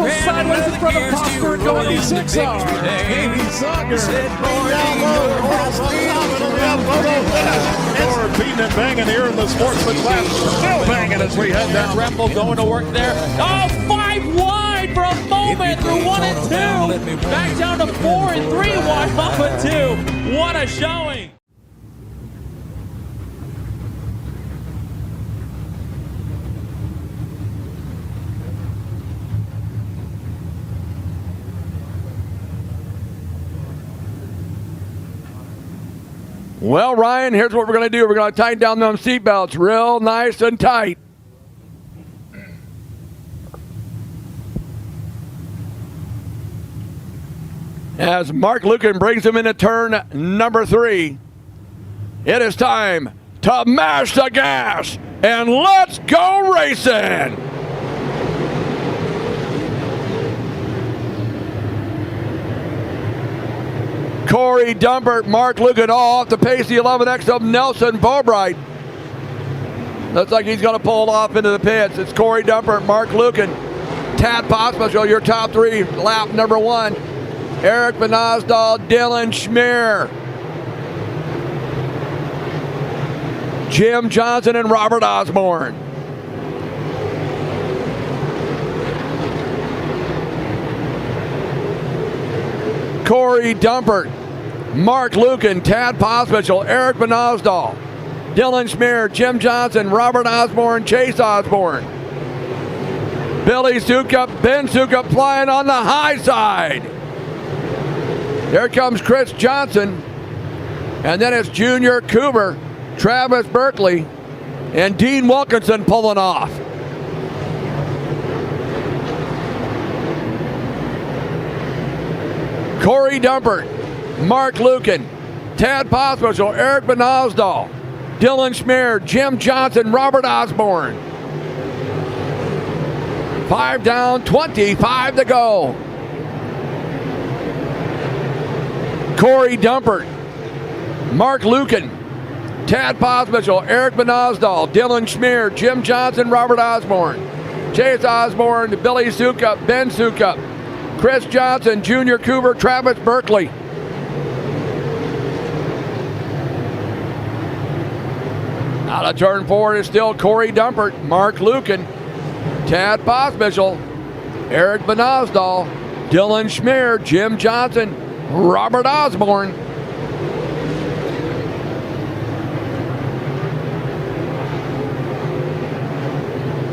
Paspecial sideways in front of Prosper and going to 6 hour. Amy Zucker. Down low, beating and banging here in the sportsman class. Still banging as we head down. Rempel going to work there. Oh, 5 wide for a moment through 1 and 2. Back down to 4 and 3 wide off of 2. What a showing. Well, Ryan, here's what we're going to do. We're going to tighten down them seatbelts real nice and tight. As Mark Lucan brings him into turn number 3, it is time to mash the gas and let's go racing. Corey Dumpert, Mark Lucan all off the pace, the 11X of Nelson Bobright. Looks like he's going to pull off into the pits. It's Corey Dumpert, Mark Lucan, Tad Pospisil, your top 3, lap number 1. Eric Benazdal, Dylan Schmier, Jim Johnson, and Robert Osborne. Corey Dumpert, Mark Lucan, Tad Pospisil, Eric Benazdal, Dylan Schmier, Jim Johnson, Robert Osborne, Chase Osborne. Billy Sukup, Ben Sukup flying on the high side. There comes Chris Johnson, and then it's Junior Cooper, Travis Berkeley, and Dean Wilkinson pulling off. Corey Dumpert, Mark Lucan, Tad Pospisil, Eric Benazdal, Dylan Schmier, Jim Johnson, Robert Osborne. 5 down, 25 to go. Corey Dumpert, Mark Lucan, Tad Pospisil, Eric Benazdal, Dylan Schmier, Jim Johnson, Robert Osborne, Chase Osborne, Billy Sukup, Ben Sukup, Chris Johnson, Junior Cooper, Travis Berkeley. Out of turn 4 is still Corey Dumpert, Mark Lucan, Tad Pospisil, Eric Benazdal, Dylan Schmier, Jim Johnson, Robert Osborne.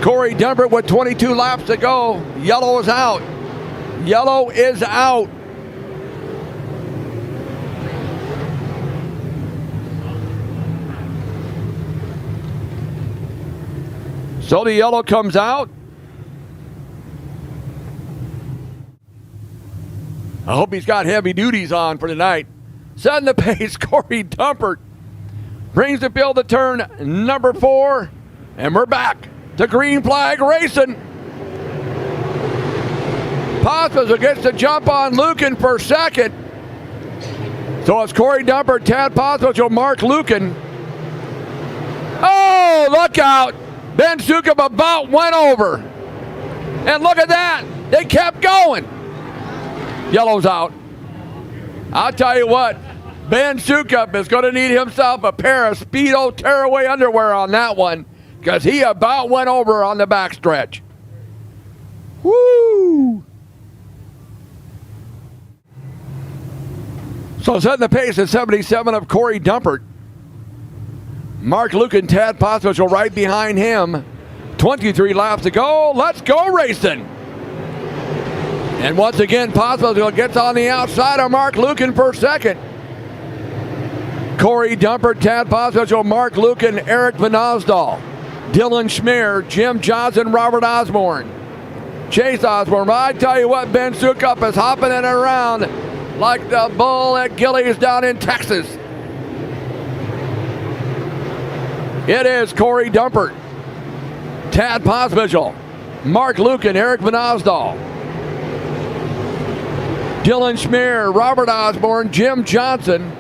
Corey Dumpert with 22 laps to go. Yellow is out. Yellow is out. So the yellow comes out. I hope he's got heavy duties on for tonight. Setting the pace, Corey Dumpert brings the field to turn number 4, and we're back to green flag racing. Pospisil gets the jump on Lucan for second. So it's Corey Dumpert, Tad Pospisil, Mark Lucan. Oh, look out. Ben Sukup about went over. And look at that. They kept going. Yellow's out. I'll tell you what, Ben Sukup is going to need himself a pair of Speedo tearaway underwear on that one, because he about went over on the backstretch. Woo! So setting the pace at 77 of Corey Dumpert. Mark Lucan, Tad Pospisil right behind him. 23 laps to go. Let's go racing. And once again, Pospisil gets on the outside of Mark Lucan for second. Corey Dumpert, Tad Pospisil, Mark Lucan, Eric Benazdal, Dylan Schmier, Jim Johnson, Robert Osborne, Chase Osborne. But I tell you what, Ben Sukup is hopping it around like the bull at Gillies down in Texas. It is Corey Dumpert, Tad Pospisil, Mark Lucan, Eric Benazdal, Dylan Schmier, Robert Osborne, Jim Johnson,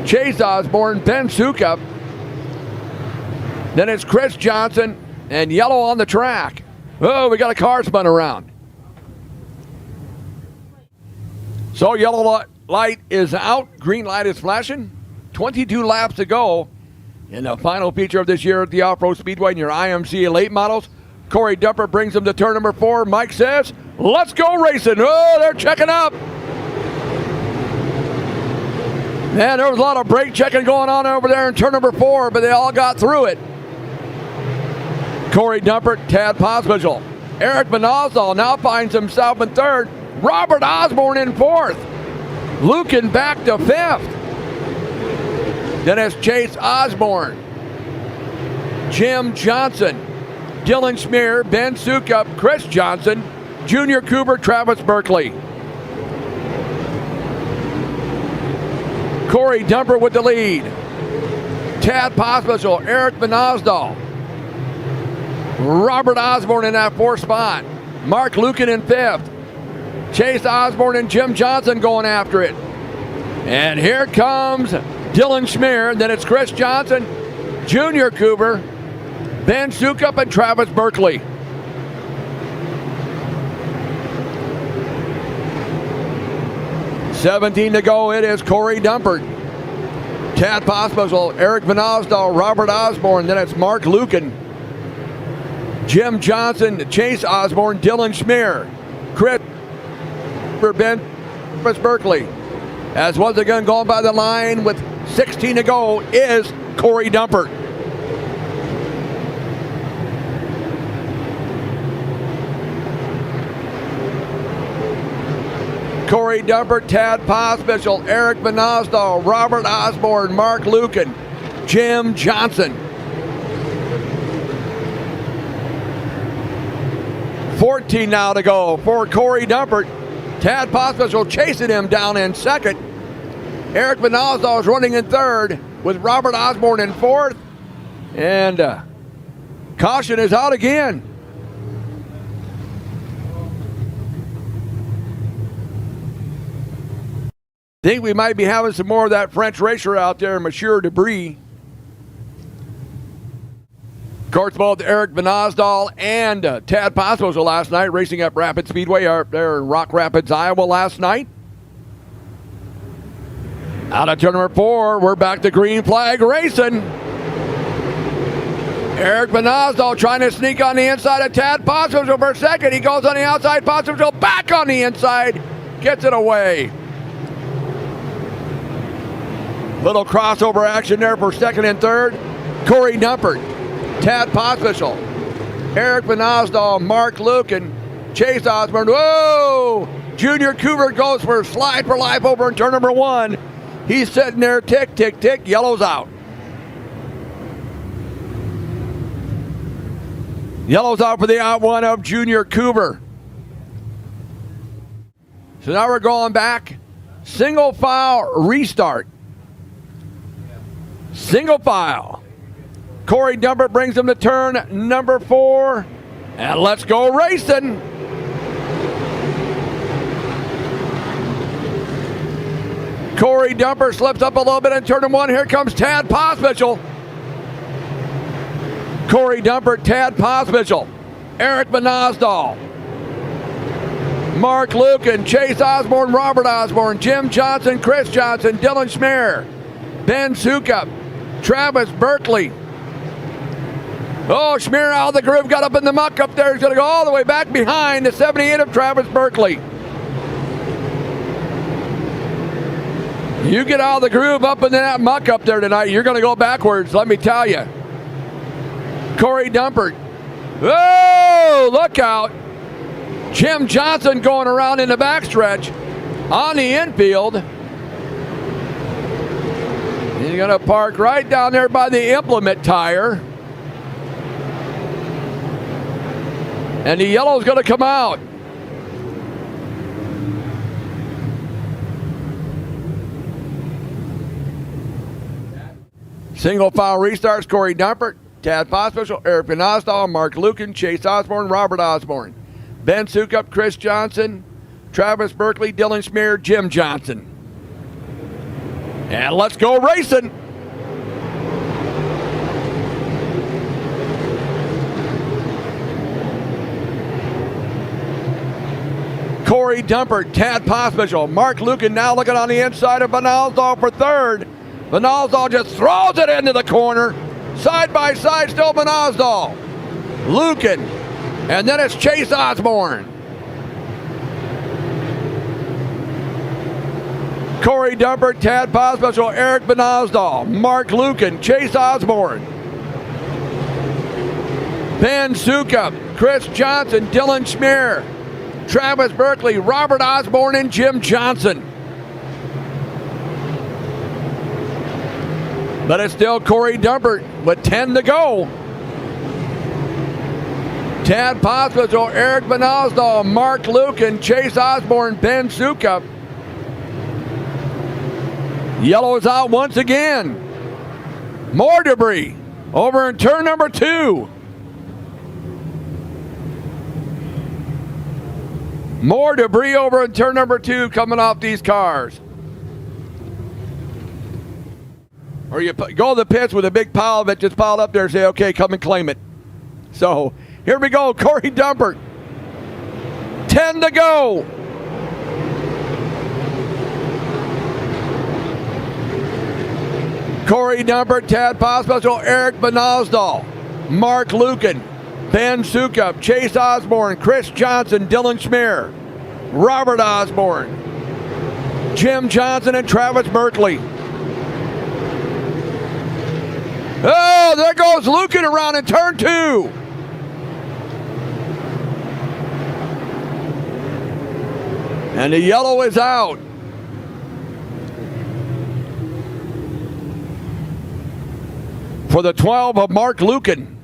Chase Osborne, Ben Sukup. Then it's Chris Johnson and yellow on the track. Oh, we got a car spun around. So yellow light is out, green light is flashing. 22 laps to go in the final feature of this year at the Off Road Speedway in your IMCA Late Models. Corey Dumper brings them to turn number 4. Mike says, let's go racing. Oh, they're checking up. Man, there was a lot of brake checking going on over there in turn number 4, but they all got through it. Corey Dumper, Tad Pospisil. Eric Manazal now finds himself in 3rd. Robert Osborne in 4th. Lucan back to 5th. Then it's Chase Osborne, Jim Johnson, Dylan Schmier, Ben Sukup, Chris Johnson, Junior Cooper, Travis Berkeley. Corey Dumper with the lead. Tad Pospisil, Eric Manazal, Robert Osborne in that 4th spot. Mark Lucan in 5th. Chase Osborne and Jim Johnson going after it. And here comes Dylan Schmier. Then it's Chris Johnson, Junior Cooper, Ben Sukup, and Travis Berkeley. $17 to go. It is Corey Dumper, Tad Pospisil, Eric Manazal, Robert Osborne. Then it's Mark Lucan, Jim Johnson, Chase Osborne, Dylan Schmier, Chris, Ben Berkeley. As once again going by the line with 16 to go is Corey Dumper. Corey Dumper, Tad Pospisil, Eric Manazal, Robert Osborne, Mark Lucan, Jim Johnson. 14 now to go for Corey Dumper. Tad Pospisil chasing him down in 2nd. Eric Manazal is running in 3rd with Robert Osborne in 4th. And caution is out again. Think we might be having some more of that French racer out there, Monsieur Debris. Of course, both Eric Manazal and Tad Pospisil last night racing up Rapid Speedway up there in Rock Rapids, Iowa last night. Out of turn number 4, we're back to green flag racing. Eric Manazal trying to sneak on the inside of Tad Pospisil for a second. He goes on the outside, Pospisil back on the inside, gets it away. Little crossover action there for 2nd and 3rd. Corey Dumper, Tad Pospisil, Eric Manazal, Mark Lucan, Chase Osborne. Whoa! Junior Cooper goes for a slide for life over in turn number 1. He's sitting there, tick, tick, tick, yellow's out. Yellow's out for the out one of Junior Cooper. So now we're going back. Single file restart. Single file. Corey Dumper brings him to turn number 4. And let's go racing. Corey Dumper slips up a little bit in turn number 1. Here comes Tad Pospisil. Corey Dumper, Tad Pospisil, Eric Manazal, Mark Lucan, Chase Osborne, Robert Osborne, Jim Johnson, Chris Johnson, Dylan Schmier, Ben Sukup, Travis Berkeley. Oh, Schmier out of the groove, got up in the muck up there. He's going to go all the way back behind the 78 of Travis Berkeley. You get out of the groove up in that muck up there tonight, you're going to go backwards, let me tell you. Corey Dumper. Oh, look out. Jim Johnson going around in the backstretch on the infield. He's going to park right down there by the implement tire. And the yellow's going to come out. Single file restarts. Corey Dumper, Tad Pospisil, Eric Manazal, Mark Lucan, Chase Osborne, Robert Osborne, Ben Sukup, Chris Johnson, Travis Berkeley, Dylan Schmier, Jim Johnson. And let's go racing. Corey Dumpert, Tad Pospisil, Mark Lucan now looking on the inside of Van Alsdahl for third. Van Alsdahl just throws it into the corner. Side by side still Van Alsdahl. Lucan, and then it's Chase Osborne. Corey Dumpert, Tad Pospisil, Eric Van Alsdahl, Mark Lucan, Chase Osborne. Ben Sukup, Chris Johnson, Dylan Schmier, Travis Berkeley, Robert Osborne, and Jim Johnson. But it's still Corey Dumpert with 10 to go. Tad Pospisil, Eric Van Alsdahl, Mark Lucan, Chase Osborne, Ben Sukup. Yellow is out once again. More debris over in turn number 2. More debris over in turn number 2 coming off these cars. Or you go to the pits with a big pile of it just piled up there and say, okay, come and claim it. So here we go, Corey Dumpert. 10 to go. Corey Dumpert, Tad Pospisil, Eric Van Alsdahl, Mark Lucan, Ben Sukup, Chase Osborne, Chris Johnson, Dylan Schmier, Robert Osborne, Jim Johnson, and Travis Berkeley. Oh, there goes Lucan around in turn 2. And the yellow is out. For the 12 of Mark Lucan.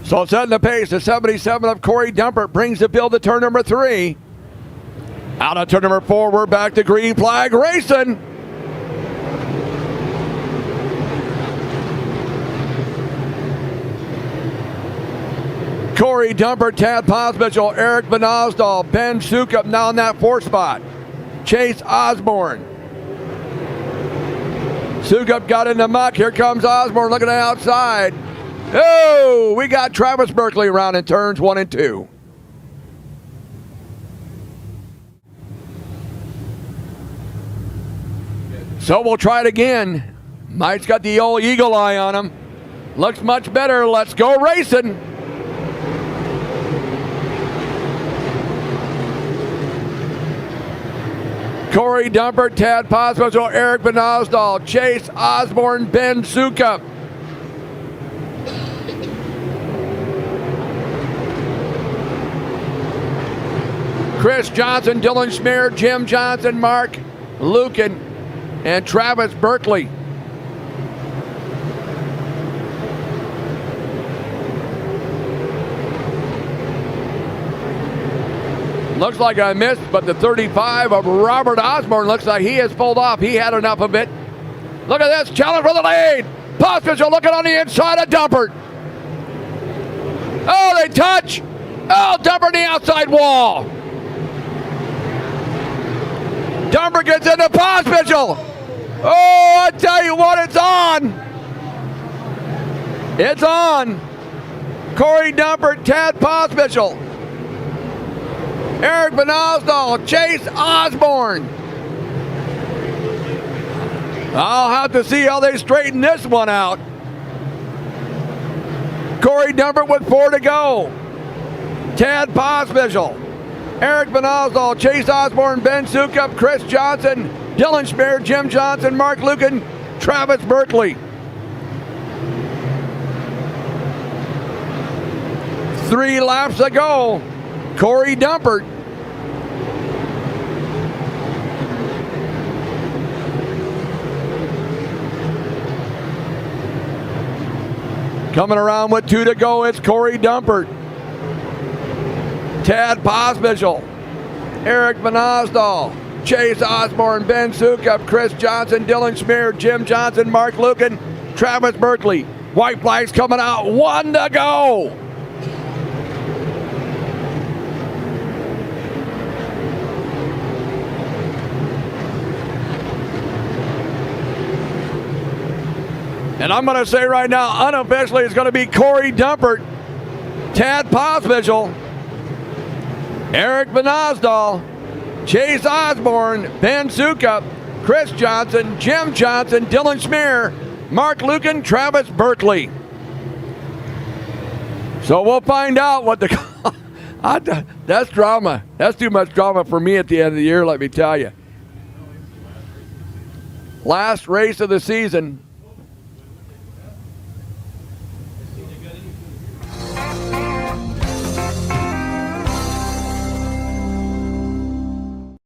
So setting the pace, the 77 of Corey Dumpert brings the field to turn number 3. Out of turn number 4, we're back to green flag racing. Corey Dumpert, Tad Pospisil, Eric Van Alsdahl, Ben Sukup now in that 4th spot. Chase Osborne. Sukup got in the muck. Here comes Osborne looking outside. Oh, we got Travis Berkeley around in turns 1 and 2. So we'll try it again. Mike's got the old eagle eye on him. Looks much better. Let's go racing. Corey Dumpert, Tad Pospisil, Eric Van Alsdahl, Chase Osborne, Ben Sukup. Chris Johnson, Dylan Schmier, Jim Johnson, Mark Lucan, and Travis Berkeley. Looks like I missed, but the 35 of Robert Osborne looks like he has pulled off. He had enough of it. Look at this, challenge for the lead. Pospisil looking on the inside of Dumpert. Oh, they touch. Oh, Dumpert the outside wall. Dumpert gets into Pospisil. Oh, I tell you what, it's on. It's on. Corey Dumpert, Tad Pospisil, Eric Van Alsdahl, Chase Osborne. I'll have to see how they straighten this one out. Corey Dumpert with 4 to go. Tad Pospisil, Eric Van Alsdahl, Chase Osborne, Ben Sukup, Chris Johnson, Dylan Schmier, Jim Johnson, Mark Lucan, Travis Berkeley. 3 laps to go. Corey Dumpert. Coming around with 2 to go, it's Corey Dumpert. Tad Pospisil, Eric Van Alsdahl, Chase Osborne, Ben Sukup, Chris Johnson, Dylan Schmier, Jim Johnson, Mark Lucan, Travis Berkeley. White flags coming out, 1 to go. And I'm going to say right now, unofficially, it's going to be Corey Dumpert, Tad Pospisil, Eric Van Osdol, Chase Osborne, Ben Zuka, Chris Johnson, Jim Johnson, Dylan Smear, Mark Lucan, Travis Berkeley. So we'll find out what the... That's drama. That's too much drama for me at the end of the year, let me tell you. Last race of the season.